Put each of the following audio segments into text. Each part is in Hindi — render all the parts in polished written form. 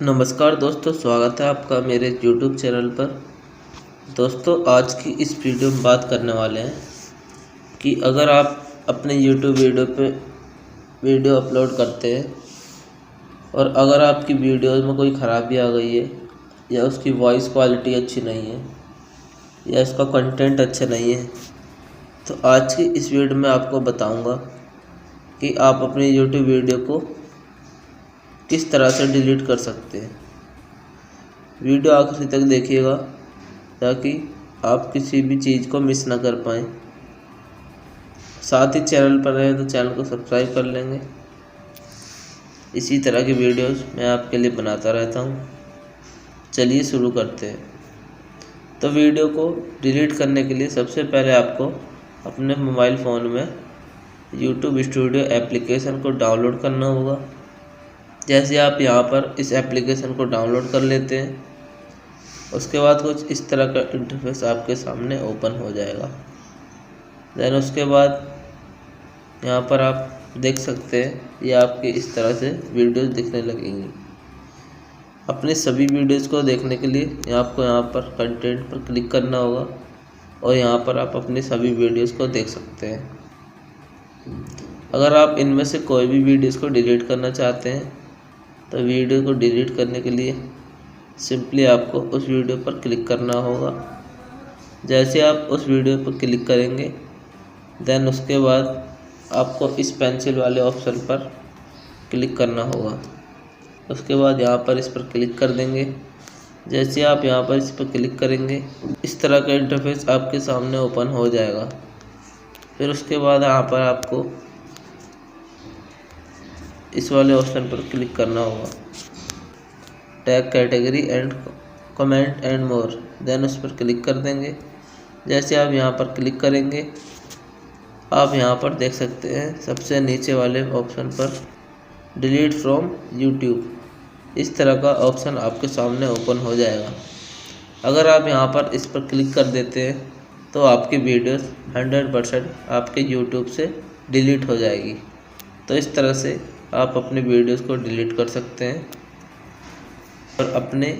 नमस्कार दोस्तों, स्वागत है आपका मेरे YouTube चैनल पर। दोस्तों, आज की इस वीडियो में बात करने वाले हैं कि अगर आप अपने YouTube वीडियो पे वीडियो अपलोड करते हैं और अगर आपकी वीडियो में कोई ख़राबी आ गई है या उसकी वॉइस क्वालिटी अच्छी नहीं है या उसका कंटेंट अच्छा नहीं है, तो आज की इस वीडियो में आपको बताऊंगा कि आप अपनी YouTube वीडियो को किस तरह से डिलीट कर सकते हैं। वीडियो आखिर तक देखिएगा ताकि आप किसी भी चीज़ को मिस ना कर पाएँ। साथ ही चैनल पर रहे तो चैनल को सब्सक्राइब कर लेंगे। इसी तरह की वीडियोस मैं आपके लिए बनाता रहता हूँ। चलिए शुरू करते हैं। तो वीडियो को डिलीट करने के लिए सबसे पहले आपको अपने मोबाइल फ़ोन में YouTube स्टूडियो एप्लीकेशन को डाउनलोड करना होगा। जैसे आप यहाँ पर इस एप्लीकेशन को डाउनलोड कर लेते हैं, उसके बाद कुछ इस तरह का इंटरफेस आपके सामने ओपन हो जाएगा। देन उसके बाद यहाँ पर आप देख सकते हैं ये आपके इस तरह से वीडियोस दिखने लगेंगी। अपने सभी वीडियोस को देखने के लिए आपको यहाँ पर कंटेंट पर क्लिक करना होगा और यहाँ पर आप अपनी सभी वीडियोस को देख सकते हैं। अगर आप इनमें से कोई भी वीडियोस को डिलीट करना चाहते हैं तो वीडियो को डिलीट करने के लिए सिंपली आपको उस वीडियो पर क्लिक करना होगा। जैसे आप उस वीडियो पर क्लिक करेंगे देन उसके बाद आपको इस पेंसिल वाले ऑप्शन पर क्लिक करना होगा। उसके बाद यहाँ पर इस पर क्लिक कर देंगे। जैसे आप यहाँ पर इस पर क्लिक करेंगे इस तरह का इंटरफेस आपके सामने ओपन हो जाएगा। फिर उसके बाद यहाँ पर आपको इस वाले ऑप्शन पर क्लिक करना होगा, tag category and comment and more. Then उस पर क्लिक कर देंगे। जैसे आप यहाँ पर क्लिक करेंगे आप यहाँ पर देख सकते हैं सबसे नीचे वाले ऑप्शन पर डिलीट फ्रॉम यूट्यूब, इस तरह का ऑप्शन आपके सामने ओपन हो जाएगा। अगर आप यहाँ पर इस पर क्लिक कर देते हैं तो आपकी वीडियोस 100% आपके यूट्यूब से डिलीट हो जाएगी। तो इस तरह से आप अपने वीडियोस को डिलीट कर सकते हैं और अपने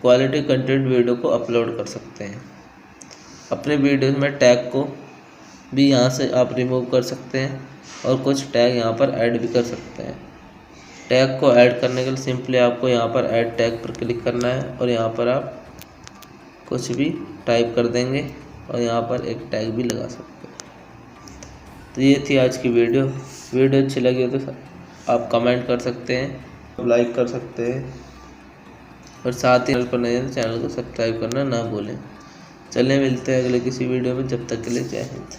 क्वालिटी कंटेंट वीडियो को अपलोड कर सकते हैं। अपने वीडियोस में टैग को भी यहाँ से आप रिमूव कर सकते हैं और कुछ टैग यहाँ पर ऐड भी कर सकते हैं। टैग को ऐड करने के लिए सिंपली आपको यहाँ पर ऐड टैग पर क्लिक करना है और यहाँ पर आप कुछ भी टाइप कर देंगे और यहाँ पर एक टैग भी लगा सकते हैं। तो ये थी आज की वीडियो अच्छी लगी तो आप कमेंट कर सकते हैं, लाइक कर सकते हैं और साथ ही चैनल पर नए हैं तो चैनल को सब्सक्राइब करना ना भूलें। चलिए मिलते हैं अगले किसी वीडियो में, जब तक के लिए जय हिंद।